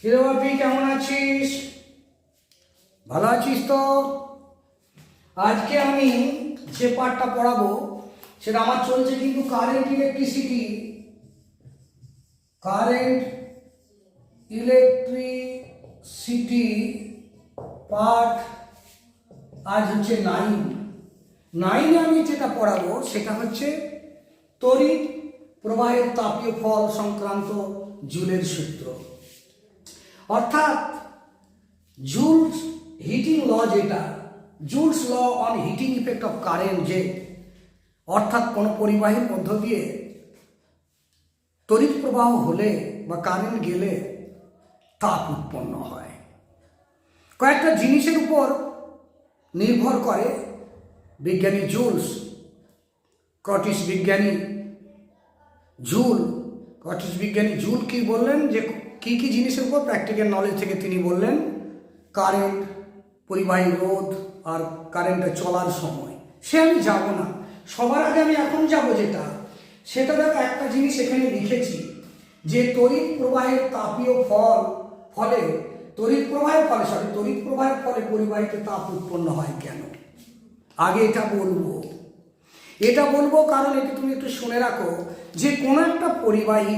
কিরে বাপি, কেমন আছিস? ভালো আছিস তো? আজকে আমি যে পাঠটা পড়াবো সেটা আমার চলছে কিন্তু কারেন্ট ইলেকট্রিসিটি পার্ট। আজ হচ্ছে 9 আমি যেটা পড়াবো সেটা হচ্ছে তড়িৎ প্রবাহের তাপীয় ফল সংক্রান্ত জুলের সূত্র, অর্থাৎ জুলস হিটিং ল, যেটা Joule's law on heating effect of current, যে অর্থাৎ কোনো পরিবাহীর মধ্য দিয়ে তড়িৎ প্রবাহ হলে বা কারেন্ট গেলে তাপ উৎপন্ন হয়। কয়েকটা জিনিসের উপর নির্ভর করে বিজ্ঞানী জুলস, স্কটিশ বিজ্ঞানী জুল কি বললেন, যে কি কি জিনিসের উপর প্র্যাকটিক্যাল নলেজ থেকে তিনি বললেন কারেন্ট, পরিবাহী রোধ আর কারেন্টে চলার সময়। সে আমি যাব না, সবার আগে আমি এখন যাব সেটা দেখো, একটা জিনিস এখানে লিখেছি যে তড়িৎ প্রবাহের তাপীয় ফলে তড়িৎ প্রবাহের ফলে পরিবাহীতে তাপ উৎপন্ন হয় কেন। আগে এটা বলবো কারণ এটি তুমি একটু শুনে রাখো যে কোনো একটা পরিবাহী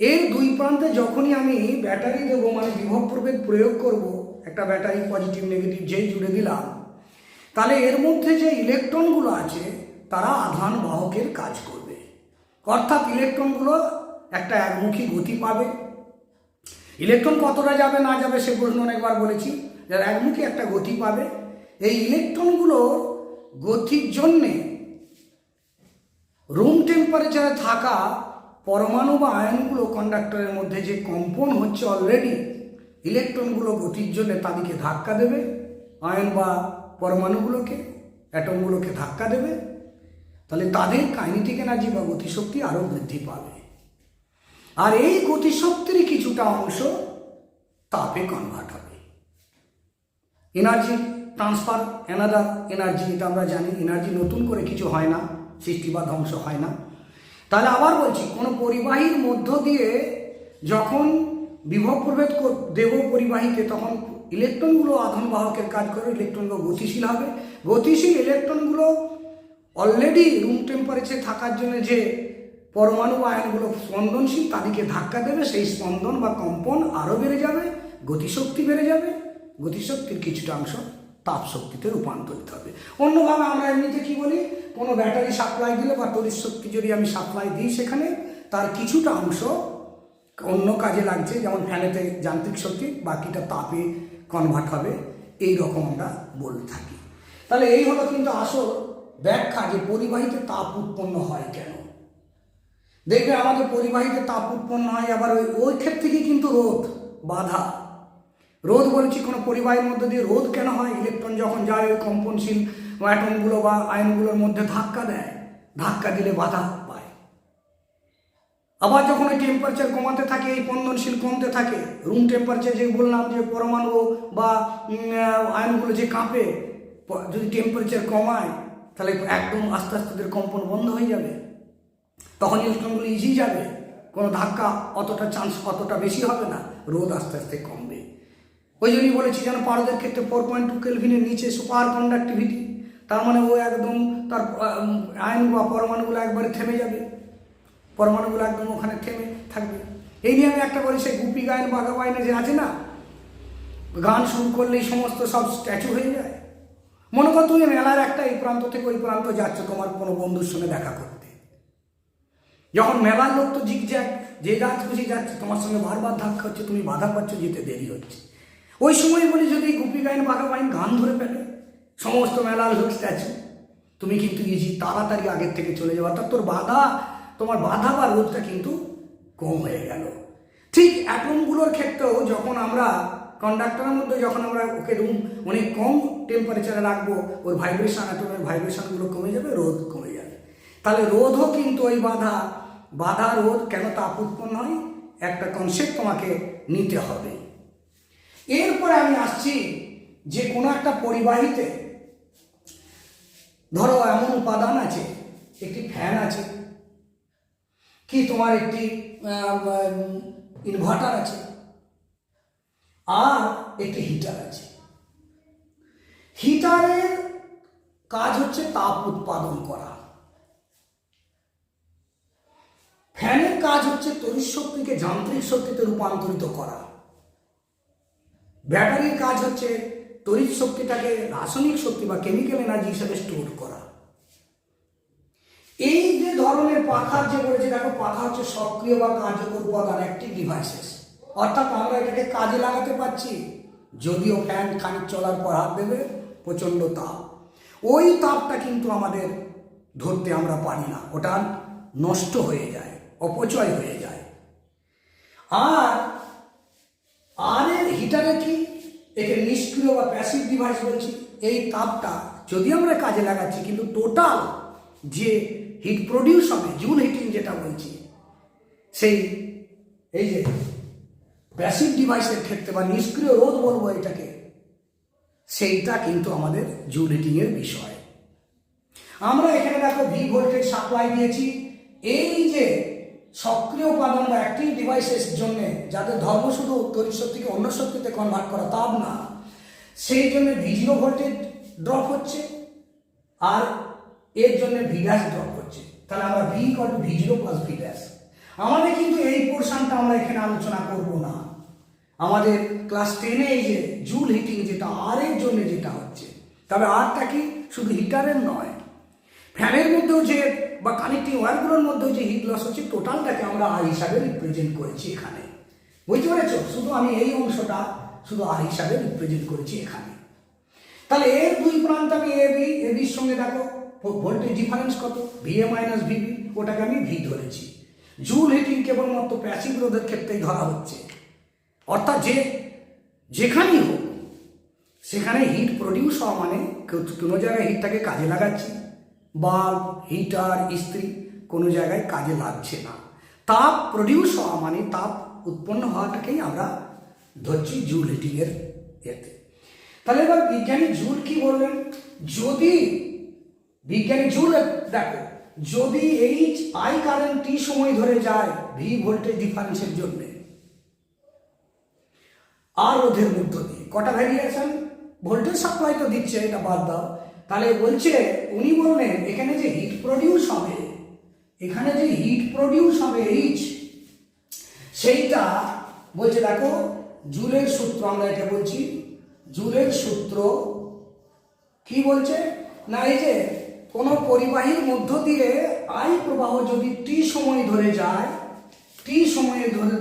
এর দুই প্রান্তে যখনই আমি ব্যাটারি দেবো, মানে বিভব প্রভেদ প্রয়োগ করব, একটা ব্যাটারি পজিটিভ নেগেটিভ যেই জুড়ে দিলাম, তাহলে এর মধ্যে যে ইলেকট্রনগুলো আছে তারা আধান বাহকের কাজ করবে। অর্থাৎ ইলেকট্রনগুলো একটা একমুখী গতি পাবে। ইলেকট্রন কতটা যাবে না যাবে সে প্রশ্ন অনেকবার বলেছি, যার একমুখী একটা গতি পাবে। এই ইলেকট্রনগুলো গতির জন্যে রুম টেম্পারেচারে থাকা পরমাণু বা আয়নগুলো কন্ডাক্টরের মধ্যে যে কম্পন হচ্ছে অলরেডি, ইলেকট্রনগুলো গতির জন্য তাদেরকে ধাক্কা দেবে, আয়ন বা পরমাণুগুলোকে, অ্যাটমগুলোকে ধাক্কা দেবে, তাহলে তাদের কাইনেটিক এনার্জি বা গতিশক্তি আরও বৃদ্ধি পাবে। আর এই গতিশক্তির কিছুটা অংশ তাপে কনভার্ট হবে। এনার্জি ট্রান্সফার, অ্যানাদার এনার্জি, এটা আমরা জানি। এনার্জি নতুন করে কিছু হয় না, সৃষ্টি বা ধ্বংস হয় না। তাহলে আবার বলছি, কোনো পরিবাহীর মধ্য দিয়ে যখন বিভব প্রভেদ দেব পরিবাহীতে, তখন ইলেকট্রনগুলো আধান বাহকের কাজ করে, ইলেকট্রনগুলো গতিশীল হবে। গতিশীল ইলেকট্রনগুলো অলরেডি রুম টেম্পারেচারে থাকার জন্য যে পরমাণু বা আয়নগুলো স্পন্দনশীল, তাদেরকে ধাক্কা দেবে, সেই স্পন্দন বা কম্পন আরও বেড়ে যাবে, গতিশক্তি বেড়ে যাবে। গতিশক্তির কিছুটা অংশ তাপ শক্তিতে রূপান্তরিত হবে। অন্যভাবে আমরা এমনিতে কি বলি, কোনো ব্যাটারি সাপ্লাই দিলে বা তড়িৎ শক্তি যদি আমি সাপ্লাই দিই, সেখানে তার কিছুটা অংশ অন্য কাজে লাগছে, যেমন ফ্যানেতে যান্ত্রিক শক্তি, বাকিটা তাপে কনভার্ট হবে, এই রকম আমরা বলে থাকি। তাহলে এই হলো কিন্তু আসল ব্যাখ্যা যে পরিবাহীতে তাপ উৎপন্ন হয় কেন। দেখবে আমাদের পরিবাহীতে তাপ উৎপন্ন হয়, আবার ওই ক্ষেত্রে কিন্তু রোধ বলেছি, কোনো পরিবাহীর মধ্যে দিয়ে রোধ কেন হয়? ইলেকট্রন যখন যায় ওই কম্পনশীল অ্যাটমগুলো বা আয়নগুলোর মধ্যে ধাক্কা দেয়, ধাক্কা দিলে বাধা পায়। আবার যখন ওই টেম্পারেচার কমাতে থাকে, এই স্পন্দনশীল কমতে থাকে, রুম টেম্পারেচার যে বললাম যে পরমাণু বা আয়নগুলো যে কাঁপে, যদি টেম্পারেচার কমায় তাহলে একদম আস্তে আস্তে ওদের কম্পন বন্ধ হয়ে যাবে, তখন ইলেকট্রনগুলো ইজি যাবে, কোনো ধাক্কা অতটা বেশি হবে না, রোধ আস্তে আস্তে কমবে। ওই জন্যই বলেছি যেন পারদের ক্ষেত্রে 4.2 কেলভিনের নিচে সুপার কন্ডাক্টিভিটি, তার মানে ও একদম তার আয়ন বা পরমাণুগুলো একবারে থেমে যাবে, পরমাণুগুলো একদম ওখানে থেমে থাকবে। এই নিয়ে আমি একটা বলি, সেই গুপি গায়ন বাঘা বাইনে যে আছে না, গান শুরু করলেই সমস্ত সব স্ট্যাচু হয়ে যায়। মনে কর তুমি মেলার একটা এই প্রান্ত থেকে ওই প্রান্ত যাচ্ছ তোমার কোনো বন্ধুর সঙ্গে দেখা করতে, যখন মেলার লোক তো জিগজ্যাগ, যে যাচ্ছে খুশি যাচ্ছে, তোমার সঙ্গে বারবার ধাক্কা হচ্ছে, তুমি বাধা পাচ্ছ, যেতে দেরি হচ্ছে। ওই সময় বলি যদি গুপি গায়ন বাঘা বাইন গান ধরে ফেলে সমস্ত মেলার লোক স্ট্যাচু, তুমি কিন্তু ইজি তাড়াতাড়ি আগের থেকে চলে যাও, অর্থাৎ তোমার বাধা বা রোধটা কিন্তু কম হয়ে গেল। ঠিক অ্যাটমগুলোর ক্ষেত্রেও যখন আমরা কন্ডাক্টরের মধ্যে যখন আমরা ওকে অনেক কম টেম্পারেচারে রাখবো, ওর অ্যাটমের ভাইব্রেশনগুলো কমে যাবে, রোধ কমে যাবে। তাহলে রোধও কিন্তু ওই বাধা রোধ কেন তাপ উৎপন্ন হয়, একটা কনসেপ্ট তোমাকে নিতে হবে। এরপরে আমি আসছি যে কোনো একটা পরিবাহীতে ধরো এমন উপাদান আছে, একটি ফ্যান আছে, কি তোমার একটি ইনভার্টার আছে, আর একটি হিটার আছে। হিটারের কাজ হচ্ছে তাপ উৎপাদন করা, ফ্যানের কাজ হচ্ছে তড়িৎ শক্তিকে যান্ত্রিক শক্তিতে রূপান্তরিত করা, ব্যাটারির কাজ হচ্ছে তড়িৎ শক্তিটাকে রাসায়নিক শক্তি বা কেমিক্যাল এনার্জি হিসেবে স্টোর করা। এই যে ধরনের পাখার যে বলেছে, দেখো পাখা হচ্ছে সক্রিয় বা কার্যকর উপাদান, অ্যাক্টিভ ডিভাইসেস, অর্থাৎ আমরা এটাকে কাজে লাগাতে পারছি। যদিও ফ্যান খানিক চলার পর হাত দেবে প্রচণ্ড তাপ, ওই তাপটা কিন্তু আমাদের ধরতে আমরা পারি না, ওটা নষ্ট হয়ে যায়, অপচয় হয়ে যায়। আর এর হিটারে কি, একে নিষ্ক্রিয় বা প্যাসিভ ডিভাইস বলছি। এই তাপটা যদি আমরা কাজে লাগাচ্ছি, কিন্তু টোটাল যে হিট প্রডিউস হবে, জুল হিটিং যেটা বলছি, সেই এই যে প্যাসিভ ডিভাইসের ক্ষেত্রে বা নিষ্ক্রিয় রোধ বলবো এটাকে, সেইটা কিন্তু আমাদের জুল হিটিংয়ের বিষয়। আমরা এখানে দেখো ভি ভোল্টেজ সাপ্লাই দিয়েছি। এই যে সক্রিয় উপাদান বা অ্যাক্টিভ ডিভাইসের জন্য, যাদের ধর্ম শুধু তড়িৎ শক্তিকে অন্য শক্তিতে কনভার্ট করা, তাপ না, সেই জন্য V0 ভোল্টেজ ড্রপ হচ্ছে, আর এর জন্য ভি ড্যাশ ড্রপ হচ্ছে। তাহলে আমরা V = V0 + V ড্যাশ। আমাদের কিন্তু এই পোর্শনটা আমরা এখানে আলোচনা করব না। আমাদের ক্লাস 10-এ এই যে জুল হিটিং যেটা আর এর জন্য যেটা হচ্ছে, তবে আরটা কি শুধু হিটারের নয়, ফ্যানের মধ্যেও যে বা কানেক্টিং ওয়্যারগুলোর মধ্যেও যে হিট লস হচ্ছে, টোটালটাকে আমরা আর হিসাবে রিপ্রেজেন্ট করেছি এখানে। বুঝতে পেরেছ? শুধু আমি এই অংশটা শুধু আর হিসাবে রিপ্রেজেন্ট করেছি এখানে। তাহলে এর দুই প্রান্ত আমি এবির সঙ্গে দেখো ভোল্টেজ ডিফারেন্স কত, VA - VB, ওটাকে আমি ভি ধরেছি। জুল হিটিং কেবলমাত্র প্যাসিভ রোধের ক্ষেত্রেই ধরা হচ্ছে, অর্থাৎ যেখানেই হোক সেখানে হিট প্রডিউস হওয়া মানে কোনো জায়গায় হিটটাকে কাজে লাগাচ্ছি, বাল্ব, হিটার, ইস্ত্রি কোনো জায়গায় কাজে লাগছে না। তাপ প্রডিউস হওয়া মানে তাপ উৎপন্ন হওয়াটাকেই আমরা ধরছি জুল হিটিংয়ের এতে। তাহলে এবার বিজ্ঞানী জুল কি বললেন, যদি বিজ্ঞানী জুল দেখো, যদি I কারেন্ট T সময় ধরে যায় ভি ভোল্টেজ ডিফারেন্সের জন্য আর রোধের মধ্য দিয়ে, কটা ভ্যারিয়েশন ভোল্টেজ সাপ্লাই তো দিচ্ছে, এটা বাদ দাও। তাহলে বলছে, উনি বললেন এখানে যে হিট প্রডিউস হবে, এখানে যে হিট প্রডিউস হবে H, সেইটা বলছে দেখো জুলের সূত্র, আমরা এটা বলছি জুলের সূত্র কি বলছে না, এই যে কোনো পরিবাহীর মধ্য দিয়ে I প্রবাহ যদি T সময় ধরে যায়, T সময়ে ধরে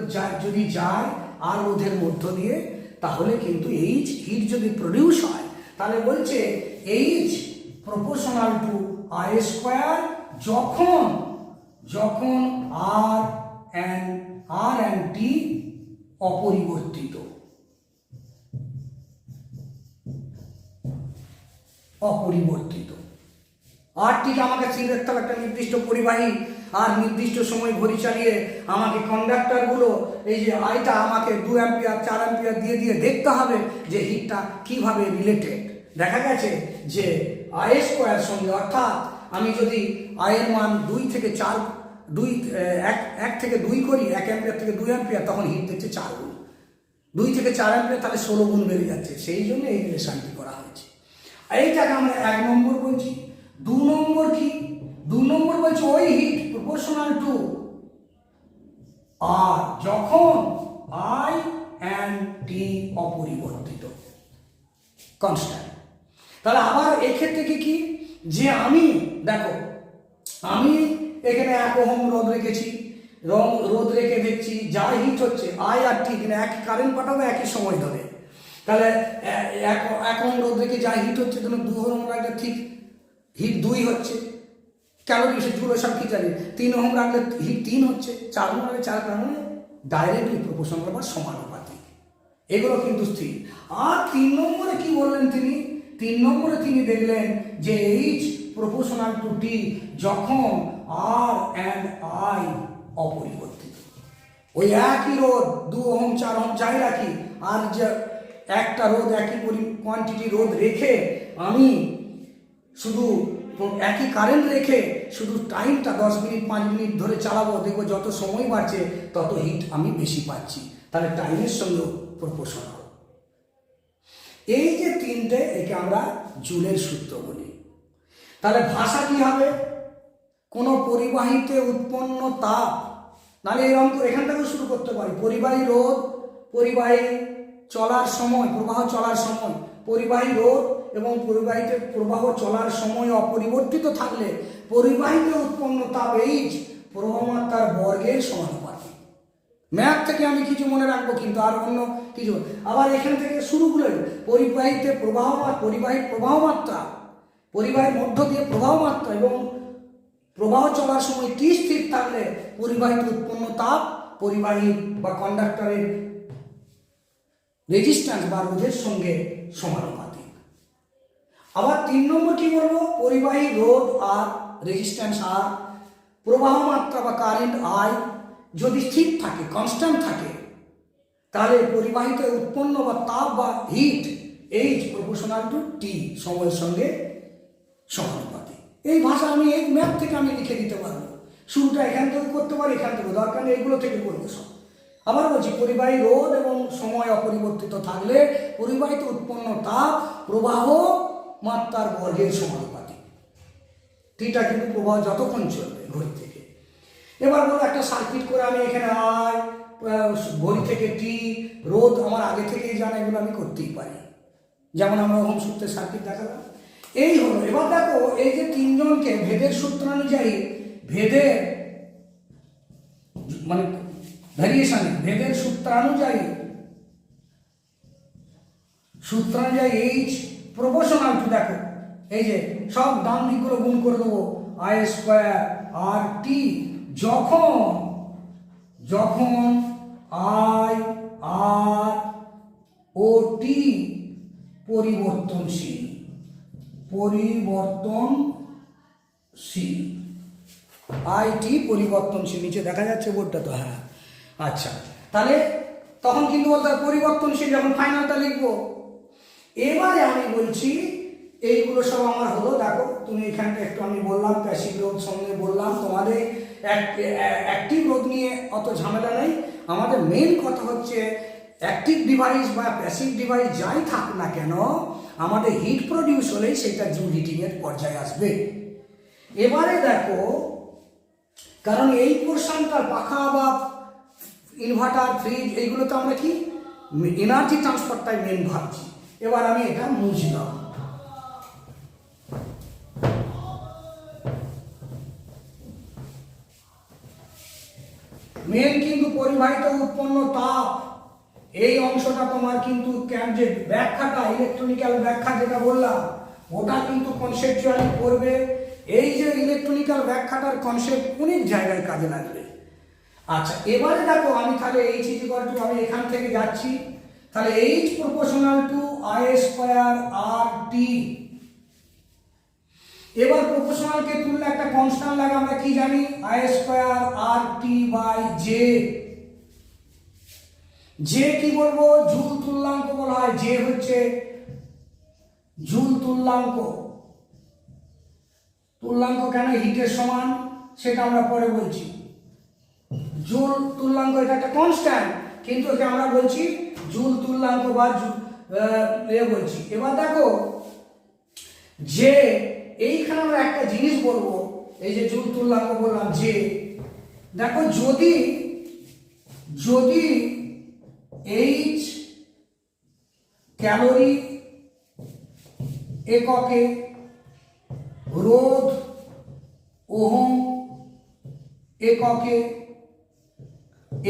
যদি যায় আর রোধের মধ্য দিয়ে, তাহলে কিন্তু H হিট যদি প্রডিউস হয়, তাহলে বলছে H প্রপোর্শনাল টু I², যখন R and T অপরিবর্তিত। আর ঠিক আমাকে স্থির রাখতে হবে একটা নির্দিষ্ট পরিবাহী, আর নির্দিষ্ট সময় ঘড়ি চালিয়ে আমাকে কন্ডাক্টরগুলো এই যে আইটা আমাকে 2 অ্যাম্পিয়ার 4 অ্যাম্পিয়ার দিয়ে দেখতে হবে যে হিটটা কিভাবে রিলেটেড। দেখা গেছে যে I² সঙ্গে, অর্থাৎ আমি যদি আয়ের মান 1 থেকে 2 করি, 1 অ্যাম্পিয়ার থেকে 2 অ্যাম্পিয়ার, তখন হিট দিচ্ছে 4 গুণ, 2 থেকে 4 অ্যাম্পিয়ার, তাহলে 16 গুণ বেড়ে যাচ্ছে। সেই জন্য এই রিলেশনটি করা হয়েছে। এইটাকে আমরা 1 নম্বর বলছি। 2 নম্বর কি, 2 নম্বর বলছে ওই হিট প্রপোর্শনাল টু আর, যখন I and T অপরিবর্তিত, কনস্ট্যান্ট। তাহলে আবার এক্ষেত্রে কি যে আমি দেখো, আমি এখানে 1 ওহম রোধ রেখেছি, রোধ রেখে দেখছি যা হিট হচ্ছে I আর T, এখানে একই কারেন্ট পাঠাবো একই সময় ধরে, তাহলে 1 ওহম রোধ রেখে যা হিট হচ্ছে, ধরুন 2 ওহম রাখলে ঠিক হিট 2 হচ্ছে, ক্যালোরি সেগুলো সব কি জানি, 3 ওহম রাখলে হিট 3 হচ্ছে, 4 ওহম রাখলে 4, কারণে ডাইরেক্টলি প্রপোর্শনাল বা সমানুপাতিক, এগুলো কিন্তু স্থির। আর 3 নম্বরে কি বললেন তিনি, 3 নম্বরে তিনি দেখলেন যে H প্রপোর্শনাল টু T, যখন R and I অপরিবর্তিত। ওই একই রোধ 2 ওহম 4 ওহম যাই রাখি, আর যে একটা রোধ একই কোয়ান্টিটি রোধ রেখে আমি শুধু একই কারেন্ট রেখে শুধু টাইমটা 10 মিনিট 5 মিনিট ধরে চালাবো, দেখবো যত সময় বাড়ছে তত হিট আমি বেশি পাচ্ছি, তাহলে টাইমের সঙ্গে প্রপোর্শনাল। এই যে তিনটে, একে আমরা জুলের সূত্র বলি। তাহলে ভাষা কি হবে? কোনো পরিবাহীতে উৎপন্ন তাপ, নাহলে এরকম এখান থেকে শুরু করতে পারি। পরিবাহী রোধ, পরিবাহী চলার সময়, প্রবাহ চলার সময়, পরিবাহী রোধ এবং পরিবাহীতে প্রবাহ চলার সময় অপরিবর্তিত থাকলে পরিবাহীতে উৎপন্ন তাপ এইচ প্রবাহমাত্রার বর্গের সমানুপাতিক। ম্যাথ থেকে আমি কিছু মনে রাখবো, কিন্তু আর অন্য কিছু। আবার এখান থেকে শুরু হলে পরিবাহীতে পরিবাহীর প্রবাহ মাত্রা, পরিবাহীর মধ্য দিয়ে প্রবাহ মাত্রা এবং প্রবাহ চলার সময় টি স্থির থাকলে পরিবাহীতে উৎপন্ন তাপ পরিবাহী বা কন্ডাক্টরের রেজিস্ট্যান্স বা রোধের সঙ্গে সমানুপাতিক। আবার 3 নম্বর কি বলবো? পরিবাহী রোধ আর রেজিস্ট্যান্স আর প্রবাহ মাত্রা বা কারেন্ট আই যদি স্থির থাকে, কনস্ট্যান্ট থাকে, তাহলে পরিবাহীতে উৎপন্ন বা তাপ বা হিট এইচ প্রপোর্শনাল টু টি সময়ের সঙ্গে সমানুপাতিক। এই ভাষা আমি এই ম্যাপ থেকে আমি লিখে দিতে পারবো। শুরুটা এখান থেকে করতে পারি, এখান থেকে, দরকার নেই এইগুলো থেকে করবো সব। আবার বলছি, পরিবাহী রোধ এবং সময় অপরিবর্তিত থাকলে পরিবাহীতে উৎপন্ন তাপ প্রবাহ মাত্রার বর্গের সমানুপাতিক। টিটা কিন্তু প্রবাহ যতক্ষণ চলবে ঘড়ি থেকে। এবার বলো একটা সার্কিট করে আমি এখানে আই, ঘড়ি থেকে টি, রোধ আমার আগে থেকেই জানা, এগুলো আমি করতেই পারি। যেমন আমরা ওহম সূত্রের সার্কিট দেখালাম, এই হলো। এবার দেখো, এই যে তিনজনকে ভেদের সূত্রানুযায়ী, ভেদের মানে ভ্যারিয়েশনে, ভেদের সূত্রানুযায়ী এইচ প্রপোর্শনাল টু, দেখো এই যে সব ডান দিকগুলো গুণ করে দেবো, আই স্কোয়ার আর টি, যখন আই আর ও টি পরিবর্তনশীল, আই টি পরিবর্তনশীল। নিচে দেখা যাচ্ছে বোর্ডটা তো? হ্যাঁ, আচ্ছা। তাহলে তখন কিন্তু বলতে হবে পরিবর্তনশীল, যখন ফাইনালটা লিখবো। এবারে আমি বলছি, এইগুলো সব আমার হলো। দেখো তুমি এখানটা একটু আমি বললাম প্যাসিভ রোধ সঙ্গে বললাম, তোমাদের অ্যাক্টিভ রোধ নিয়ে অত ঝামেলা নেই। আমাদের মেন কথা হচ্ছে অ্যাক্টিভ ডিভাইস বা প্যাসিভ ডিভাইস যাই থাক না কেন, আমাদের হিট প্রডিউস হলেই সেটা জুল হিটিংয়ের পর্যায়ে আসবে। এবারে দেখো, কারণ এই পোর্শনটার পাখা বা ইনভার্টার, ফ্রিজ, এইগুলোতে আমরা কি এনার্জি ট্রান্সফারটাই মেন ভাবছি। এবার আমি এটা মুছলাম। মেন কিন্তু পরিবাহিত উৎপন্ন তাপ, এই অংশটা তোমার কিন্তু যে ব্যাখ্যাটা, ইলেকট্রনিক্যাল ব্যাখ্যা যেটা বললাম, ওটা কিন্তু কনসেপচুয়ালি করবে। এই যে ইলেকট্রনিক্যাল ব্যাখ্যাটার কনসেপ্ট অনেক জায়গায় কাজে লাগবে। আচ্ছা, এবারে দেখো আমি তাহলে এইচ ইজ ইকুয়াল টু, আমি এখান থেকে যাচ্ছি, তাহলে H proportional to I square R T. এবার প্রপোর্শনালকে তুললে একটা কনস্ট্যান্ট লাগে, আমরা কি জানি? I square R T by J. J কি বলবো? জুল তুল্যাঙ্ক বলা হয়। জে হচ্ছে জুল তুল্যাঙ্ক। তুল্যাঙ্ক কেন হিটের সমান সেটা আমরা পরে বলছি। জুল তুল্যাঙ্ক এটা একটা কনস্ট্যান্ট, কিন্তু একে আমরা বলছি জুল তুল্যাঙ্ক বা বলছি। এবার দেখো, যে এইখানে আমরা একটা জিনিস বলবো, এই যে জুল তুল্যাঙ্ক বললাম যে, দেখো যদি এইচ ক্যালোরি এককে, রোধ ওহম এককে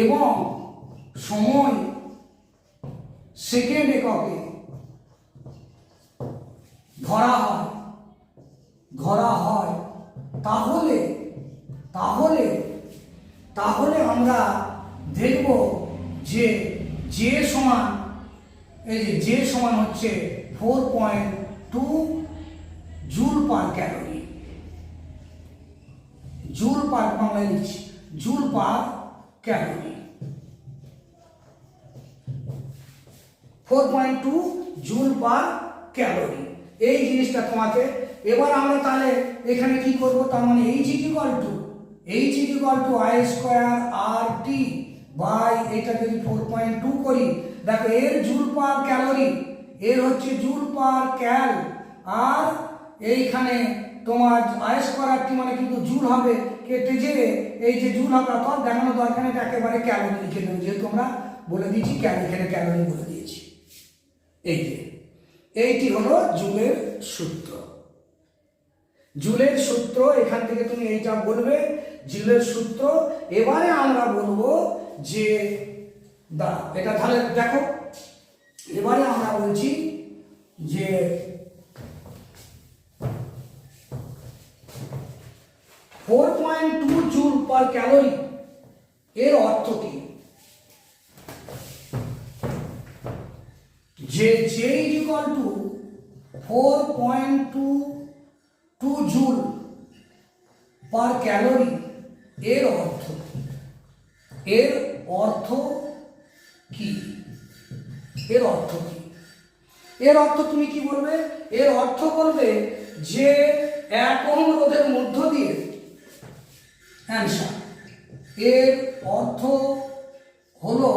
এবং সময় সেকেন্ড এককে ধরা হয়, তাহলে আমরা দেখব যে যে সমান, এই যে সমান হচ্ছে 4.2 joule per calorie. Joule per, বাংলায় লিখছি joule per calorie, 4.2 joule per calorie. এই জিনিসটা তোমাকে, এবার আমরা তাহলে এখানে কি করব? তার মানে H is equal to I square R T by, এটা যদি 4.2 করি, দেখো এর জুল পার ক্যালোরি, এর হচ্ছে জুল পার ক্যাল, আর এইখানে তোমার আই স্কোয়ার আর টি মানে কিন্তু জুল হবে, কেটে যে এই যে জুল হবে অর্থাৎ দেখানো দরকার নেই, একেবারে ক্যালোরি লিখে দেবো, যেহেতু আমরা বলে দিয়েছি এখানে ক্যালোরি বলে দিয়েছি। এই যে এইটি হলো জুলের সূত্র। জুলের সূত্র এখান থেকে তুমি এইটা বলবে জুলের সূত্র। এবারে আমরা বলবো যে এটা তাহলে দেখো, এবারে আমরা বলছি যে 4.2 জুল পার ক্যালোরি এর অর্থ কি? যে J = 4.22 জুল পার ক্যালোরি এর অর্থ কি? এর অর্থ কি? এর অর্থ তুমি কি বলবে? এর অর্থ বলবে যে 1 ওহম রোধের মধ্য দিয়ে অ্যান্সার, এর অর্থ হলো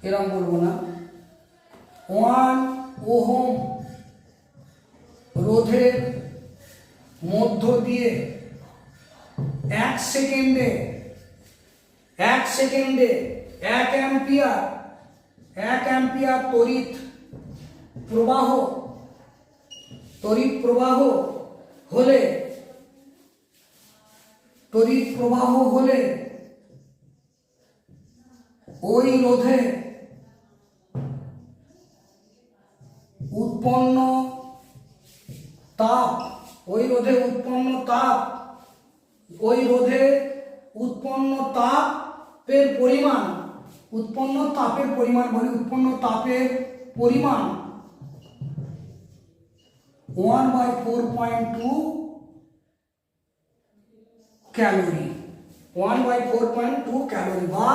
এরকম বলবো না, 1 ওহম রোধের মধ্য দিয়ে 1 সেকেন্ডে 1 অ্যাম্পিয়ার তড়িৎ প্রবাহ হলে ওই রোধে উৎপন্ন তাপের পরিমাণ 1/4.2 ক্যালোরি, 1/4.2 ক্যালোরি বা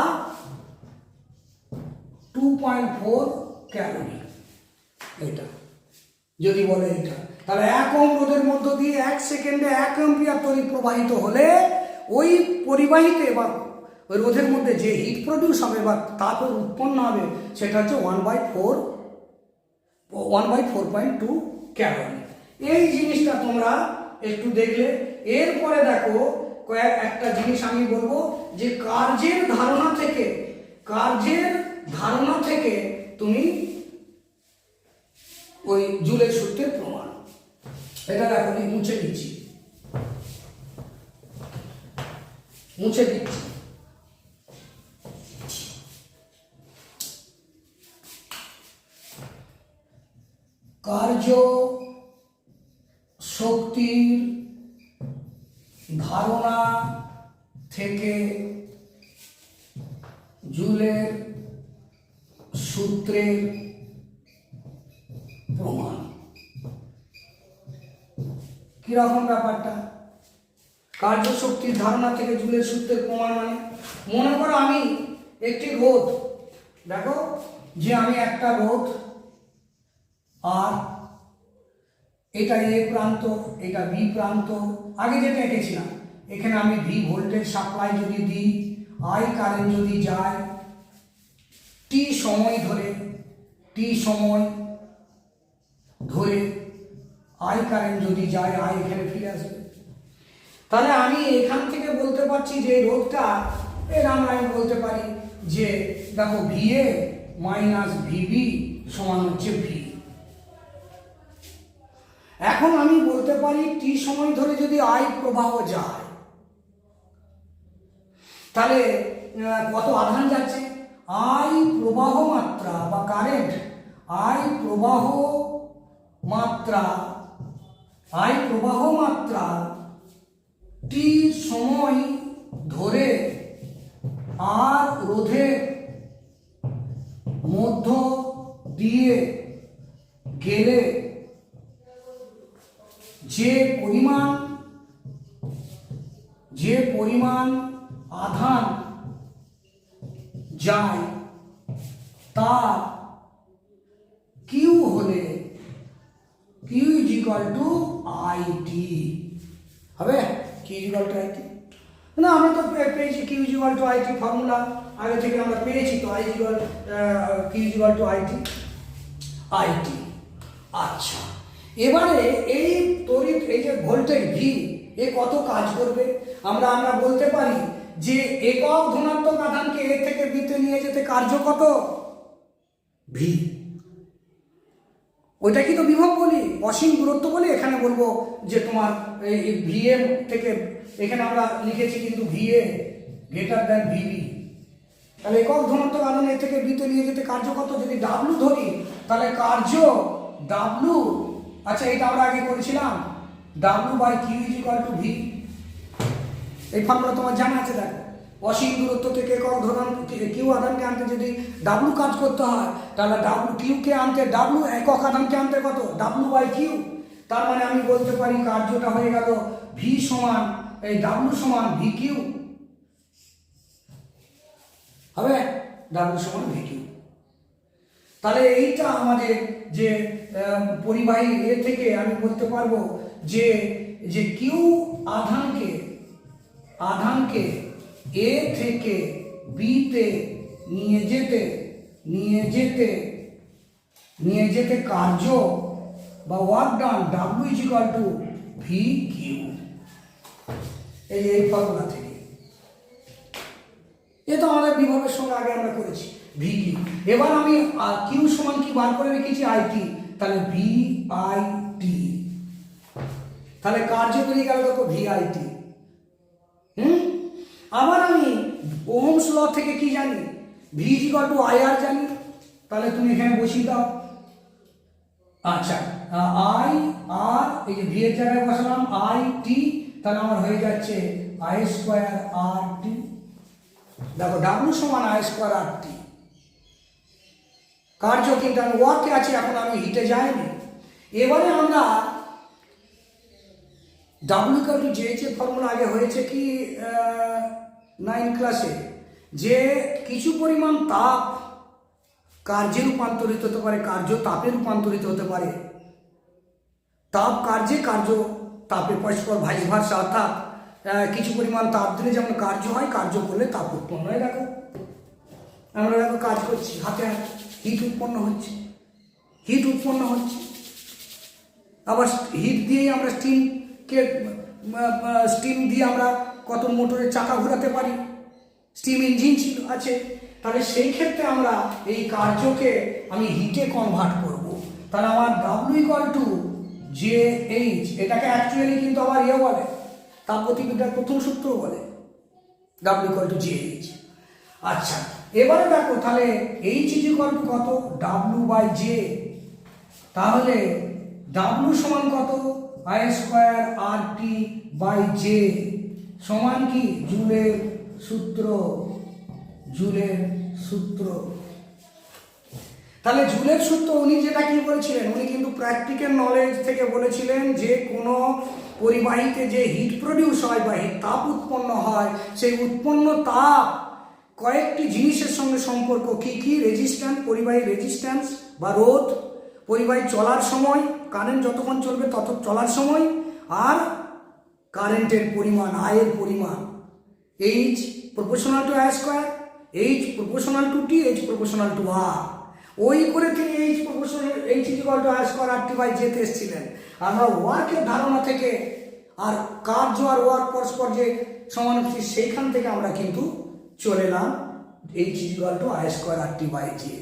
2.4 ক্যালোরি। এটা যদি বলে এটা, তাহলে 1 ওহম রোধের মধ্য দিয়ে 1 সেকেন্ডে 1 অ্যাম্পিয়ার তড়িৎ প্রবাহিত হলে ওই পরিবাহিতে বা ওই রোধের মধ্যে যে হিট প্রডিউস হবে বা তাপের উৎপন্ন হবে সেটা হচ্ছে 1/4.2 ক্যালোরি। এই জিনিসটা তোমরা একটু দেখলে। এরপরে দেখো একটা জিনিস আমি বলবো যে কার্যের ধারণা থেকে তুমি ওই জুলের সূত্রের প্রমাণ, এটা দেখো আমি মুছে দিচ্ছি। কার্য শক্তির ধারণা থেকে জুলের সূত্রের প্রমাণ। কিরকম ব্যাপারটা? কার্য শক্তির ধারণা থেকে জুলের সূত্রের প্রমাণ মানে, মনে করো আমি একটি রোধ, দেখো যে আমি একটা রোধ, আর এটা এ প্রান্ত, এটা বি প্রান্ত, আগে যেটা এঁকেছিলাম, এখানে আমি ভি ভোল্টেজ সাপ্লাই যদি দিই, আই কারেন্ট যদি যায়, টি সময় ধরে আই কারেন্ট যদি যায়, আই এখানে ফিরে আসবে। তাহলে আমি এখান থেকে বলতে পারছি যে রোধটা এর আমি বলতে পারি যে দেখো ভিএ মাইনাস ভিবি সমান হচ্ছে ভি। এখন আমি বলতে পারি টি সময় ধরে যদি আই প্রবাহ যায় তাহলে কত আধান যাচ্ছে, আই প্রবাহ মাত্রা বা কারেন্ট, আই প্রবাহ মাত্রা টি সময় ধরে আর রোধের মধ্য দিয়ে গেলে যে পরিমাণ আধান যায় তা কিউ হলে Q is equal to IT হবে। কি ইজ ইকুয়াল টু আইটি, না আমরা তো পেয়েছি Q equal to IT formula আগে থেকে আমরা পেয়েছি তো, I equal Q equal to IT IT. আচ্ছা, এবারে এই তড়িৎ এই যে ভোল্টেজ ভি এ কত কাজ করবে আমরা বলতে পারি যে একক ধনাত্মক আধানকে এ থেকে বিতে নিয়ে যেতে কার্য কত ভি, ওইটা কি তো বিভব বলি, অসীম দূরত্ব বলি। এখানে বলবো যে তোমার এই ভি এম থেকে এখানে আমরা লিখেছি কিন্তু V A greater than VB, তাহলে একক ধনাত্মক আধান এ থেকে বিতে নিয়ে যেতে কার্য কত, যদি ডাব্লু ধরি তাহলে কার্য ডাব্লু, আচ্ছা এটা আমরা আগে করেছিলাম W by Q is equal to V, এই ফর্মুলা তোমার জানা আছে। দেখো অসীম দূরত্ব থেকে একক ধনান কিউ আধানকে আনতে যদি ডাব্লু কাজ করতে হয় তাহলে ডাব্লু কিউকে আনতে ডাব্লু একক আধানকে আনতে কত ডাব্লু বাই কিউ, তার মানে আমি বলতে পারি কার্যটা হয়ে গেল ভি সমান এই ডাব্লু সমান ভি কিউ হবে, ডাব্লু সমান ভি কিউ। তাহলে এইটা আমাদের যে পরিবাহী এ থেকে আমি বলতে পারবো যে যে কিউ আধানকে এ থেকে বিতে নিয়ে যেতে কার্য বা work done W is equal to V Q, এই ফর্মুলা থেকে। এ তো আমাদের বিভবের সঙ্গে আগে আমরা করেছি ভি কিউ। এবার আমি কিউ সমান কি বার করে রেখেছি আইটি, তাহলে ভি আই টি, তাহলে কার্য বেরিয়ে গেল দেখো ভি আই টি। আবার আমি ওহমস ল থেকে কি জানি V is equal to I R জানি, তাহলে তুমি এখানে বসিয়ে দাও। আচ্ছা আই আর এই যে ভি এর জায়গায় বসালাম আই টি, তাহলে আমার হয়ে যাচ্ছে আই স্কোয়ার আর টি। দেখো ডাব্লু সমান আই স্কোয়ার আর টি, কার্য কিন্তু আমি ওয়ার্কে আছি, এখন আমি হিটে যাইনি। এবারে আমরা ডাব্লু ইকুয়াল টু জে এর ফর্মুলা আগে হয়েছে কি 9 ক্লাসে, যে কিছু পরিমাণ তাপ কার্যে রূপান্তরিত হতে পারে, কার্য তাপে রূপান্তরিত হতে পারে, তাপ কার্যে কার্য তাপে পরস্পর ভাইস ভার্সা, অর্থাৎ কিছু পরিমাণ তাপ দিলে যেমন কার্য হয়, কার্য করলে তাপ উৎপন্ন হয়। দেখো আমরা দেখো কাজ করছি, হাতে হিট উৎপন্ন হচ্ছে, আবার হিট দিয়েই আমরা স্টিম দিয়ে আমরা কত মোটরের চাকা ঘোরাতে পারি, স্টিম ইঞ্জিন ছিল আছে। তাহলে সেই ক্ষেত্রে আমরা এই কার্যকে আমি হিটে কনভার্ট করব, তাহলে আমার W equal to J H, এটাকে অ্যাকচুয়ালি কিন্তু আবার ইয়ে বলে তাপগতিবিদ্যার প্রথম সূত্র বলে W equal to J H. আচ্ছা এবারে দেখো তাহলে এইচ ইজ ইকুয়াল টু কত ডাব্লু বাই জে, তাহলে ডাব্লু সমান কত I square R T by J সমান কি জুলের সূত্র, তাহলে জুলের সূত্র উনি যেটা কি বলেছিলেন, উনি কিন্তু প্র্যাকটিক্যাল নলেজ থেকে বলেছিলেন যে কোনো পরিবাহীতে যে হিট প্রডিউস হয় বা তাপ উৎপন্ন হয়, সেই উৎপন্ন তাপ কয়েকটি জিনিসের সঙ্গে সম্পর্ক, কি রেজিস্ট্যান্স, পরিবাহী রেজিস্ট্যান্স বা রোধ, পরিবাহী চলার সময়, কারেন্ট যতক্ষণ চলবে তত চলার সময়, আর কারেন্টের পরিমাণ, আয়ের পরিমাণ, H proportional to I square, H proportional to T, H proportional to R. ওই করে তিনি H equal to I square R T by জেতে এসেছিলেন। আমরা ওয়ার্কের ধারণা থেকে আর কার্য আর ওয়ার্ক পরস্পর যে সমানুপাতি, সেইখান থেকে আমরা কিন্তু চলে এলাম H equal to I square R T by J.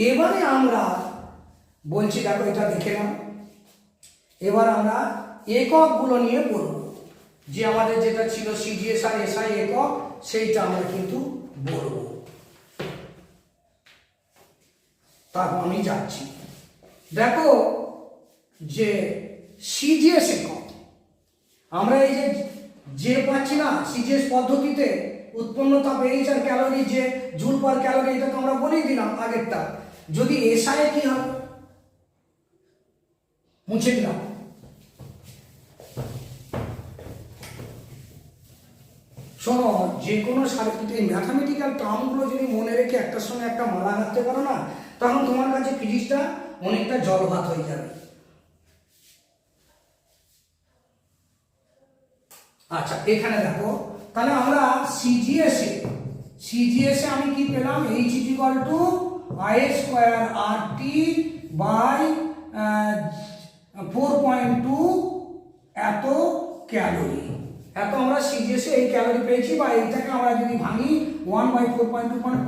এবারে আমরা বলছি, দেখো এটা দেখে নাও, এবার আমরা এককগুলো নিয়ে বলবো, যে আমাদের যেটা ছিল সিজিএস আর এসআই একক, সেইটা আমরা কিন্তু বলবো। তারপর আমি যাচ্ছি, দেখো যে সিজিএস একক আমরা এই যে পাচ্ছি না সিজিএস পদ্ধতিতে উৎপন্ন তাপ এইচ আর ক্যালোরি, যে জুল পার ক্যালোরি, এটা তো আমরা বলেই দিলাম আগেরটা। যদি এসআই কি হবে, মুছে দিলাম, শোনো, যে কোনো সার্কিটে ম্যাথামেটিক্যাল টার্মগুলো যদি মনে রেখে একটার সঙ্গে একটা মালা রাখতে পারো না, তখন তোমার কাছে ফিজিক্সটা অনেকটা জলভাত হয়ে যাবে। আচ্ছা এখানে দেখো তাহলে আমরা সিজিএসে আমি কি পেলাম, H is equal to I square R T by 4.2 এত ক্যালোরি। এত আমরা সিজিএসে এই ক্যালোরি পেয়েছি, বা এইটাকে আমরা যদি ভাঙি 1/4.2 মানে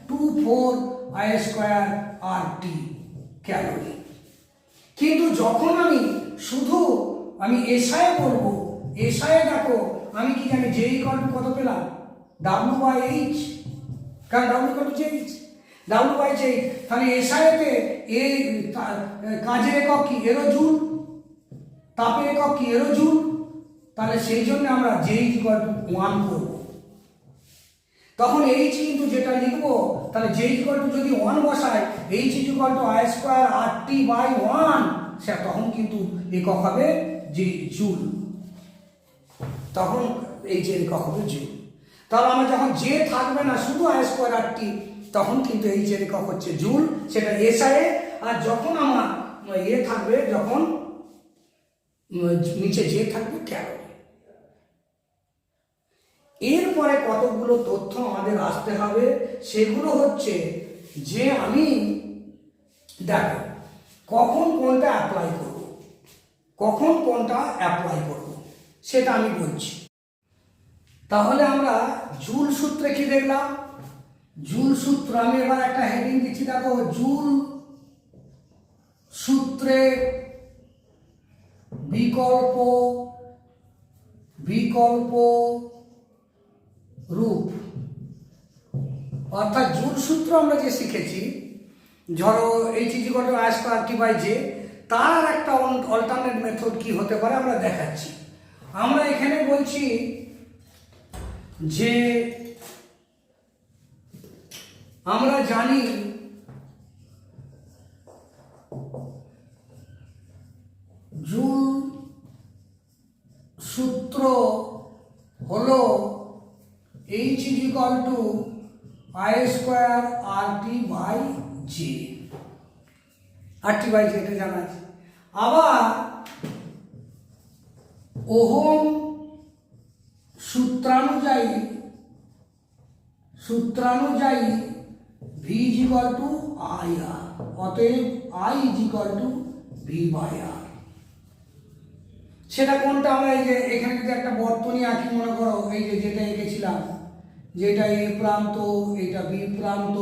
0.24 I square R T calorie. কিন্তু যখন আমি শুধু এসআই করবো, এসআই দেখো আমি কি জানি জে ইকুয়াল টু কত পেলাম, W/H, কারণ W equal to Jaish, W/H। তাহলে এসআইতে এই কাজের একক কি, এরোজুল, তাপের একক কি, এরোজুল। তাহলে সেই জন্য আমরা জেইচ ইকুয়াল টু 1 করব। তখন এইচ কিন্তু যেটা লিখবো, তাহলে জে ইকুয়াল টু যদি 1 বসাই, H is equal to I square R T by 1, সে তখন কিন্তু একক হবে যে জুল, তখন এইচ এর একক হবে জুল। তাহলে আমরা যখন জে থাকবে না, শুধু আই স্কোয়ার আর টি, তখন কিন্তু এইচ এর একক হচ্ছে জুল, সেটা এসআই। আর যখন আমার থাকবে, যখন নিচে জে থাকবে ক্যালোরি। এরপরে কতগুলো তথ্য আমাদের আসতে হবে, সেগুলো হচ্ছে যে আমি দেখো কখন কোনটা অ্যাপ্লাই করব, সেটা আমি বলছি। তাহলে আমরা জুল সূত্রে কি দেখলাম, জুল সূত্র আমি এবার একটা হেডিং দিচ্ছি, দেখো জুল সূত্রে বিকল্প রূপ। অর্থাৎ জুল সূত্র আমরা যে শিখেছি, ধরো H is equal to I square T by J, তার একটা অল্টারনেট মেথড কি হতে পারে আমরা দেখাচ্ছি। আমরা এখানে বলছি যে আমরা জানি জুল সূত্র হলো H is equal to I square R T by J, এটা জানা আছে। আবার ওহম সূত্রানুযায়ী V is equal to I R, অতএব I is equal to V by R. সেটা কোনটা, আমরা এই যে এখানে যদি একটা বর্তনী আঁকি, মনে করো এই যে যেটা এঁকেছিলাম, যেটা এ প্রান্ত, এটা বি প্রান্ত,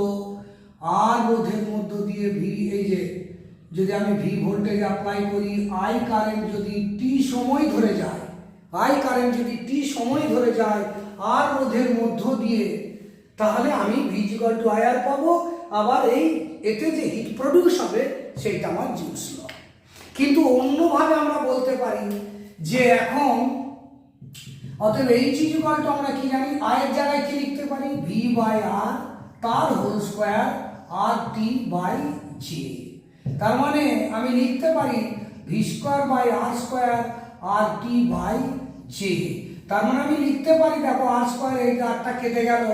আর রোধের মধ্য দিয়ে ভি, এই যে যদি আমি ভি ভোল্টেজ অ্যাপ্লাই করি, আই কারেন্ট যদি টি সময় ধরে যায়, আর রোধের মধ্য দিয়ে, তাহলে আমি ভি ইকুয়াল টু আই আর পাবো। আবার এতে যে হিট প্রডিউস হবে সেইটা আমার জুলস ল। কিন্তু অন্যভাবে আমরা বলতে পারি যে এখন অতএব এইচ ইজ ইকুয়াল টু আমরা কি জানি, আই এর জায়গায় কি লিখতে পারি, ভি বাই আর তার whole square R T by J. তার মানে আমি লিখতে পারি V square by R square R T by J. তার মানে আমি লিখতে পারি, দেখো আর স্কোয়ার, এই আরটা কেটে গেল,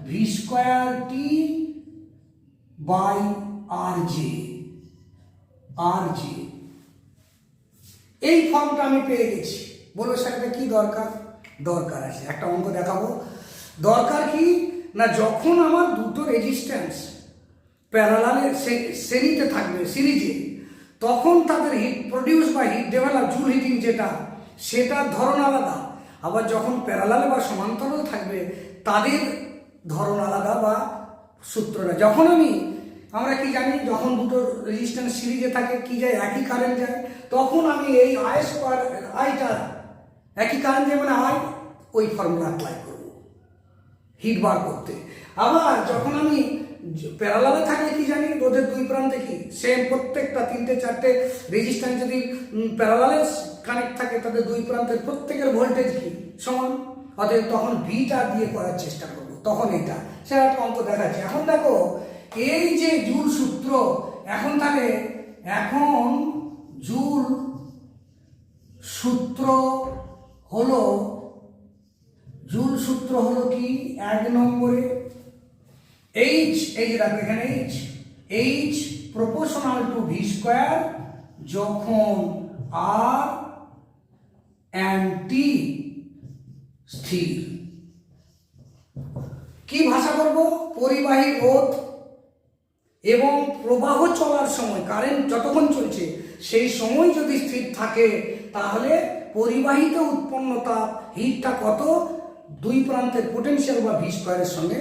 V square T by R J. এই ফর্মটা আমি পেয়ে গেছি। বলো সেটা কি দরকার আছে, একটা অঙ্ক দেখাবো। দরকার কি না, যখন আমার দুটো রেজিস্ট্যান্স প্যারালালে শ্রেণীতে থাকবে, সিরিজে, তখন তাদের হিট প্রডিউস বা হিট ডেভেলপ, জুল হিটিং যেটা, সেটার ধরন আলাদা। আবার যখন প্যারালালে বা সমান্তরালে থাকবে, তাদের ধরন আলাদা বা সূত্রটা। যখন আমরা কি জানি, যখন দুটো রেজিস্ট্যান্স সিরিজে থাকে কি যায়, একই কারেন্ট যায়, তখন আমি এই আই স্কোয়ার, আইটা একই কারেন্ট যায় মানে আই, ওই ফর্মুলা অ্যাপ্লাই করব হিট বার করতে। আবার যখন আমি প্যারালালে থাকলে কি জানি, রোধের দুই প্রান্তে কি সেম, প্রত্যেকটা 3-4টে রেজিস্ট্যান্স যদি প্যারালালে কানেক্ট থাকে, তাদের দুই প্রান্তের প্রত্যেকের ভোল্টেজ কি সমান, অতএব তখন ভিটা দিয়ে করার চেষ্টা করব, তখন এটা সেটা একটা অঙ্ক দেখাচ্ছি। এখন দেখো এই যে জুল সূত্র, এখন জুল সূত্র হলো কি, 1 নম্বরে এইচ, এই যে দেখো এখানে H proportional two V square, যখন আর এন্ড টি স্থির, কি ভাষা করব? পরিবাহী রোধ এবং প্রবাহ চলার সময়, কারেন্ট যতক্ষণ চলছে সেই সময় যদি স্থির থাকে তাহলে পরিবাহিত উৎপন্ন তাপ হিটটা কত? দুই প্রান্তের পোটেনশিয়াল বা ভি স্কয়ারের সঙ্গে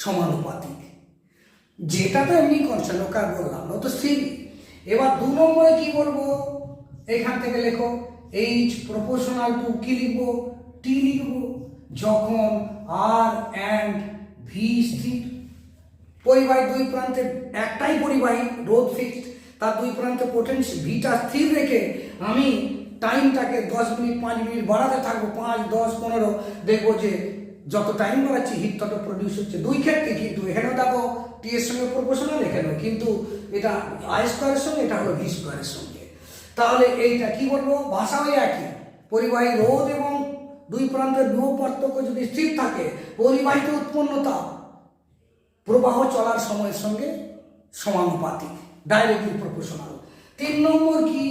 সমানুপাতিক। যেটা তো এমনি কনস্ট্যান্ট, ওকে বললাম না, তো স্থির। এবার 2 নম্বরে কি বলবো? এখান থেকে লেখো এইচ প্রপোর্শনাল টু কি লিখবো? টি লিখবো, যখন আর অ্যান্ড ভি স্থির। পরিবাহী দুই প্রান্তে একটাই পরিবাহী, রোধ ফিক্সড, তার দুই প্রান্তে পোটেনশিয়াল ভিটা স্থির রেখে আমি টাইমটাকে 10 মিনিট 5 মিনিট বাড়াতে থাকবো, 5, 10, 15, দেখবো যে যত টাইম বাড়াচ্ছি হিট তত প্রডিউস হচ্ছে। দুই ক্ষেত্রে কিন্তু এখানেও দেখো টি এর সঙ্গে প্রপোর্শনাল, এখানেও কিন্তু এটা আই স্কোয়ারের সঙ্গে, এটা হলো ভি স্কোয়ারের সঙ্গে। তাহলে এইটা কি বলবো? ভাষাও একই, পরিবাহী রোধ এবং দুই প্রান্তের বিভব পার্থক্য যদি স্থির থাকে, পরিবাহিত উৎপন্ন তাপ প্রবাহ চলার সময়ের সঙ্গে সমানুপাতিক, ডাইরেক্টলি প্রপোর্শনাল। 3 নম্বর কি?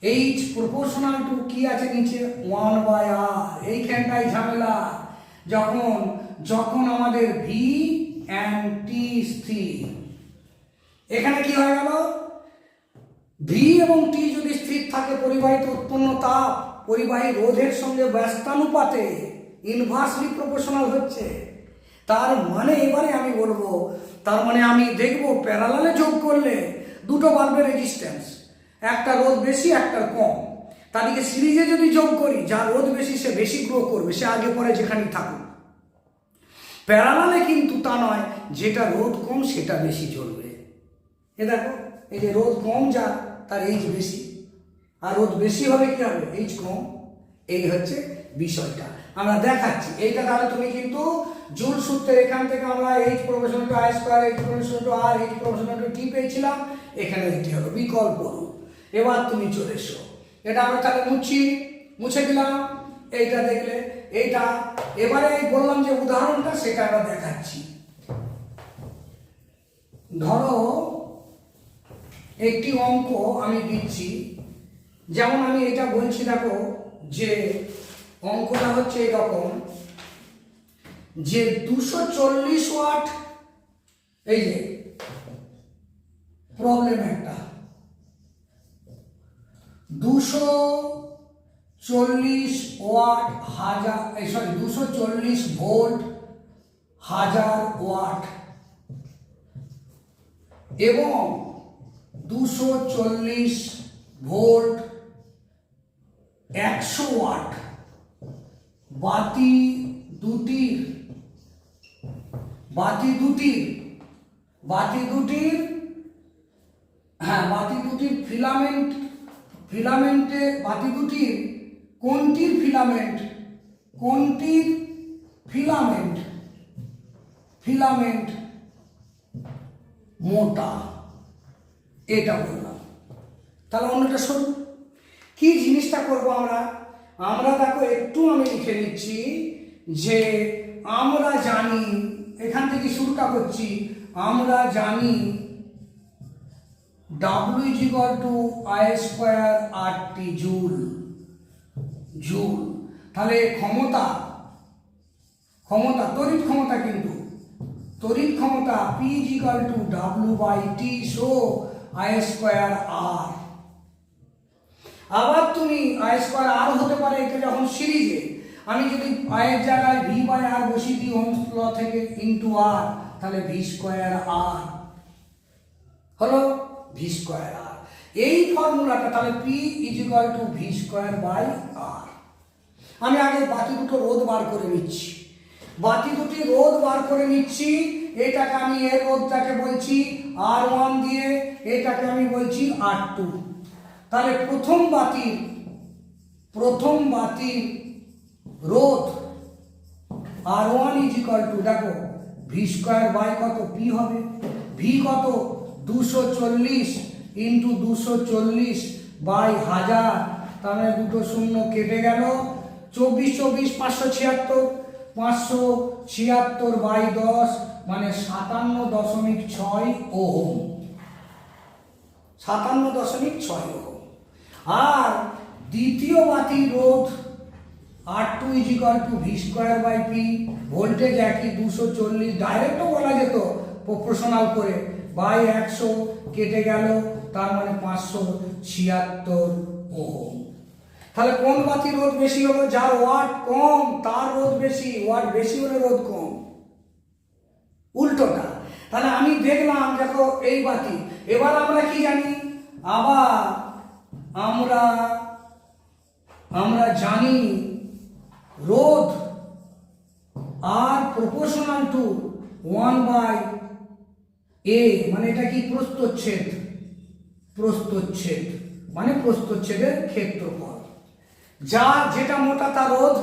এইচ প্রপোর্শনাল টু কি আছে নিচে? 1/r। এইখানটাই ঝামেলা, যখন আমাদের ভি অ্যান্ড টি স্থির। এখানে কি হয়ে গেল? ভি এবং টি যদি স্থির থাকে, পরিবাহিত উৎপন্ন তাপ পরিবাহী রোধের সঙ্গে ব্যস্তানুপাতে ইনভার্সলি প্রপোর্শনাল হচ্ছে। তার মানে এবারে আমি বলবো, তার মানে আমি দেখবো প্যারালালে যোগ করলে দুটো বাল্বের রেজিস্ট্যান্স, একটা রোধ বেশি একটা কম, তাদেরকে সিরিজে যদি যোগ করি, যার রোধ বেশি সে বেশি গ্রো করবে, সে আগে পরে যেখানেই থাকুক। প্যারালালে কিন্তু তা নয়, যেটা রোধ কম সেটা বেশি চলবে। এ দেখো, এই যে রোধ কম যা, তার এইচ বেশি, আর রোধ বেশি হলে কি হবে? এইচ কম। এই হচ্ছে বিষয়টা, আমরা দেখাচ্ছি এইটা। তাহলে তুমি কিন্তু জুল সূত্রের এখান থেকে আমরা H proportional to I square, H proportional to R, H proportional to T পেয়েছিলাম। এখানে এটি হলো বিকল্প রূপ। এবার তুমি চলে এসো, এটা আমরা তাহলে মুছে দিলাম। এইটা দেখলে এইটা, এবারে বললাম যে উদাহরণটা, সেটা আমরা দেখাচ্ছি। ধরো একটি অঙ্ক আমি দিচ্ছি, যেমন আমি এটা বলছি, দেখো যে অঙ্কটা হচ্ছে এরকম যে 240 ওয়াট, এই যে প্রবলেম একটা 240 ওয়াট 240 ভোল্ট 1000 ওয়াট এবং 240 ভোল্ট 100 ওয়াট বাতি দুটির ফিলামেন্টের বাতি দুটির কোনটির ফিলামেন্ট মোটা, এটা বললাম। তাহলে অন্যটা শোন, কি জিনিসটা করবো আমরা দেখো একটু আমি লিখে নিচ্ছি যে আমরা জানি, এখান থেকে শুরুটা করছি, আমরা জানি W = I square RT joule. তাহলে ক্ষমতা তড়িৎ ক্ষমতা, কিন্তু তড়িৎ ক্ষমতা P = W/T, so I square R। আবার তুমি I স্কয়ার R হতে পারে, এটা যখন সিরিজে আমি যদি I এর জায়গায় V/R বসিয়ে দিই ওহমস ল থেকে ইনটু R, তাহলে V স্কয়ার R হলো V স্কয়ার R। এই ফর্মুলাটা, তাহলে P = V square by R। আমি আগে বাকি দুটো রোধ বার করে নিচ্ছি, এটাকে আমি এর রোধটাকে বলছি R1 দিয়ে, এটাকে আমি বলছি R2। তাহলে প্রথম বাতির রোধ R1 = দেখো V স্কয়ার বাই কত? P হবে। V কত? 240 ইন্টু 240 বাই 1000, তাহলে দুটো শূন্য কেটে গেল, 24 576 বাই 10 মানে 57.6 ওহম। 57.6 ওহম। আর দ্বিতীয় বাতির রোধ R2 = V²/P, ভোল্টেজ একই 240, ডাইরেক্টও বলা যেত প্রপোর্শনাল করে, বাই 100 কেটে গেল, তার মানে 576 ওহম। তাহলে কোন বাতি রোধ বেশি হলো? যার ওয়াট কম তার রোধ বেশি, ওয়াট বেশি হলে রোধ কম, উল্টোটা। তাহলে আমি দেখলাম, দেখো এই বাতি, এবার আমরা কি জানি, আবার আমরা জানি রোধ আর প্রপোর্শনাল টু 1/A, মানে এটা কি প্রস্থচ্ছেদ, প্রস্থচ্ছেদ মানে প্রস্থচ্ছেদের ক্ষেত্রফল। যেটা মোটা তার রোধ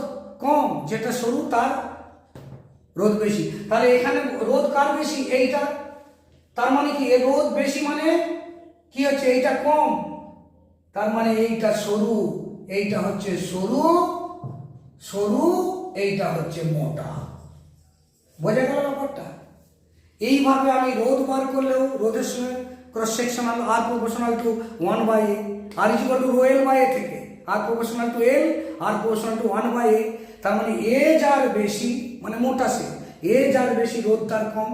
কম, যেটা সরু তার রোধ বেশি। তাহলে এখানে রোধ কার বেশি? এইটা। তার মানে কি এর রোধ বেশি মানে কি হচ্ছে, এইটা কম, তার মানে এইটা সরু, এইটা হচ্ছে সরু, এইটা হচ্ছে মোটা। বোঝা গেল ব্যাপারটা? এইভাবে আমি রোধ বার করলেও রোধের সঙ্গে cross sectional R proportional to 1/A, R ρl/A থেকে R proportional to L, R proportional to 1/A। তার মানে এ যার বেশি, মানে মোটা সে, এ যার বেশি রোধ তার কম।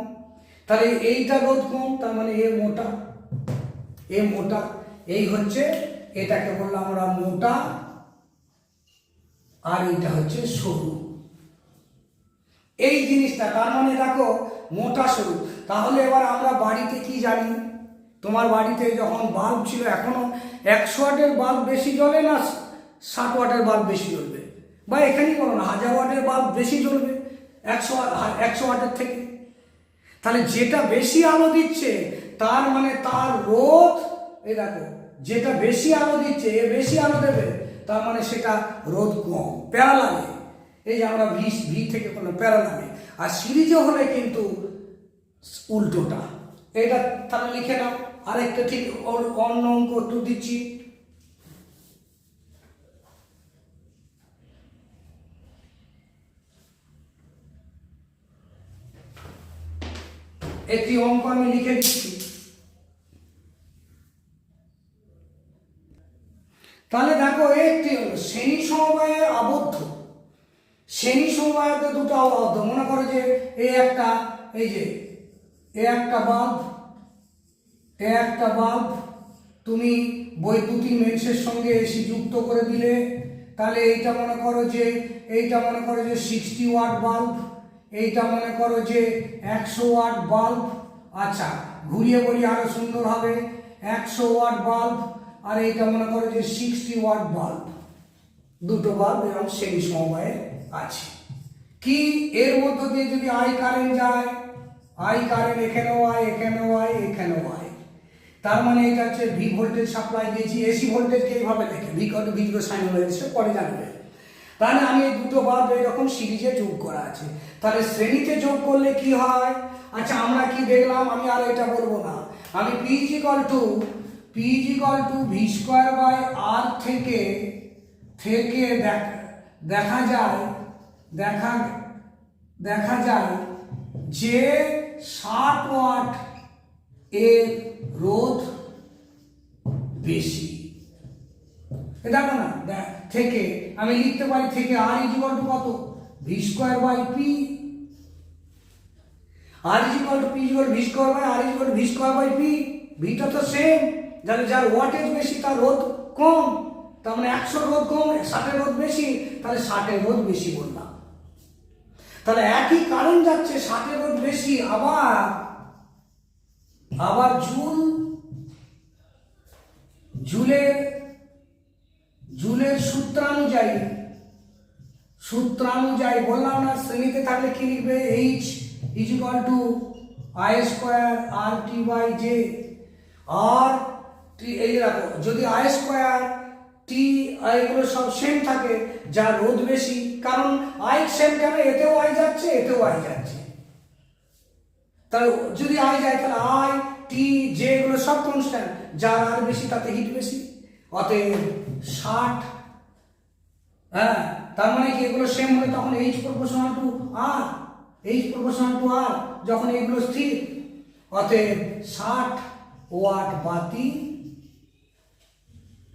তাহলে এইটা রোধ কম, তার মানে এ মোটা, এ মোটা। এই হচ্ছে, এটাকে বললাম আমরা মোটা, আর এইটা হচ্ছে সরু। এই জিনিসটা, তার মানে দেখো মোটা সরু। তাহলে এবার আমরা বাড়িতে কি জানি, তোমার বাড়িতে যখন বাল্ব ছিল, এখনো 100 ওয়াটের বাল্ব বেশি জ্বলে না 60 ওয়াটের বাল্ব বেশি জ্বলবে? বা এখানেই বলো না, 1000 ওয়াটের বাল্ব বেশি জ্বলবে 100 ওয়াটের থেকে। তাহলে যেটা বেশি আলো দিচ্ছে তার মানে তার রোধ, এই দেখো যেটা বেশি আলো দিচ্ছে, এ বেশি আলো দেবে, তার মানে সেটা রোধ কম, প্যারালালে। এই যে আমরা ভি থেকে কোনো প্যারালালে, আর সিরিজে হলে কিন্তু উল্টোটা। এটা তাহলে লিখে নাও। আরেকটা ঠিক অন্য অঙ্ক একটু দিচ্ছি। একটি অঙ্ক আমি লিখে দিচ্ছি। তাহলে দেখো, একটি হলো শ্রেণী সমবায়ে আবদ্ধ, শ্রেণী সমবায়তে দুটো আবদ্ধ। মনে করো যে এই একটা, এই যে একটা বাল্ব তুমি বৈদ্যুতিক মেন্সের সঙ্গে এসি যুক্ত করে দিলে, তাহলে এইটা মনে করো যে 60 ওয়াট বাল্ব, এইটা মনে করো যে 100 ওয়াট বাল্ব। আচ্ছা, ঘুরিয়ে বলি আরো সুন্দর হবে, 100 ওয়াট বাল্ব, আর এইটা মনে করো যে 60 ওয়াট বাল্ব। দুটো বাল্ব এরকম শ্রেণী সমবায়ে আছে। কি এর মধ্য দিয়ে যদি আই কারেন্ট যায়, আই কারেন্ট এখানেও আয়, এখানেও আয়, এখানেও আয়, তার মানে এটা হচ্ছে ভি ভোল্টেজ সাপ্লাই দিয়েছি। এসি ভোল্টেজকে এইভাবে লেখে, V সাইন হয়েছে, পরে জানবে। তাহলে আমি এই দুটো বাল্ব এরকম সিরিজে যোগ করা আছে। তাহলে শ্রেণীতে যোগ করলে কি হয়? আচ্ছা, আমরা কি দেখলাম, আমি আর এটা বলবো না, আমি P = V²/R থেকে দেখা যায় যে 60 ওয়াট এর রোধ বেশি। দেখো না, থেকে আমি লিখতে পারি থেকে R = কত? V²/P। R = P = V²/R = V²/P। ভিটা তো সেম, যার ওয়াটেজ বেশি তার রোধ কম, তার মানে 100 রোধ কম, 60 রোধ বেশি, তাহলে 60 রোধ বেশি বললাম। তাহলে একই কারেন্ট যাচ্ছে, 60 রোধ বেশি। আবার জুলের সূত্রানুযায়ী বললাম না, শ্রেণীতে থাকলে কি লিখবে? H = I²RT/J। আর এই রাখো, যদি I² T এগুলো সব সেম থাকে, যার রোধ বেশি, কারণ আই সেম কেন, এতেও আই যাচ্ছে, এতেও আই যাচ্ছে, তাহলে যদি আই যায় তাহলে আই টি জে এগুলো সব কনস্ট্যান্ট, যার আর বেশি তাতে হিট বেশি, অতএব 60। হ্যাঁ, তার মানে কি এগুলো সেম হলে তখন H proportional to R, যখন এগুলো স্থির, অতএব 60 ওয়াট বাতি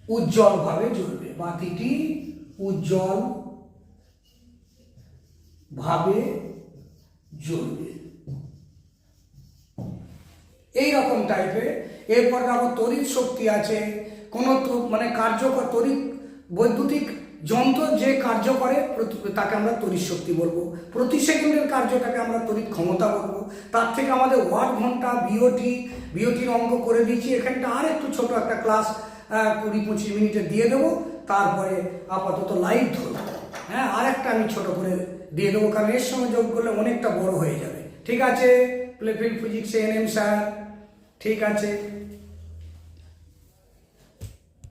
উজ্জ্বল ভাবে জ্বলবে, বাতিটি উজ্জ্বল ভাবে জ্বলবে, এইরকম টাইপের। এরপর দেখো তড়িৎ শক্তি আছে, কোনো মানে কার্যকর তড়িৎ বৈদ্যুতিক যন্ত্র যে কার্য করে তাকে আমরা তড়িৎ শক্তি বলবো। প্রতি সেকেন্ডের কার্যটাকে আমরা তড়িৎ ক্ষমতা বলবো। তার থেকে আমাদের ওয়াট ঘন্টা, বিওটির অঙ্ক করে দিয়েছি। এখানটা আর একটু ছোট একটা ক্লাস 20-25 মিনিটে দিয়ে দেবো, তারপরে আপাতত লাইভ ধরবো। হ্যাঁ, আর একটা আমি ছোট করে দিয়ে দেবো, কারণ এর সঙ্গে যোগ করলে অনেকটা বড় হয়ে যাবে। ঠিক আছে, প্লেফিল্ড ফিজিক্সে NM স্যার, ঠিক আছে।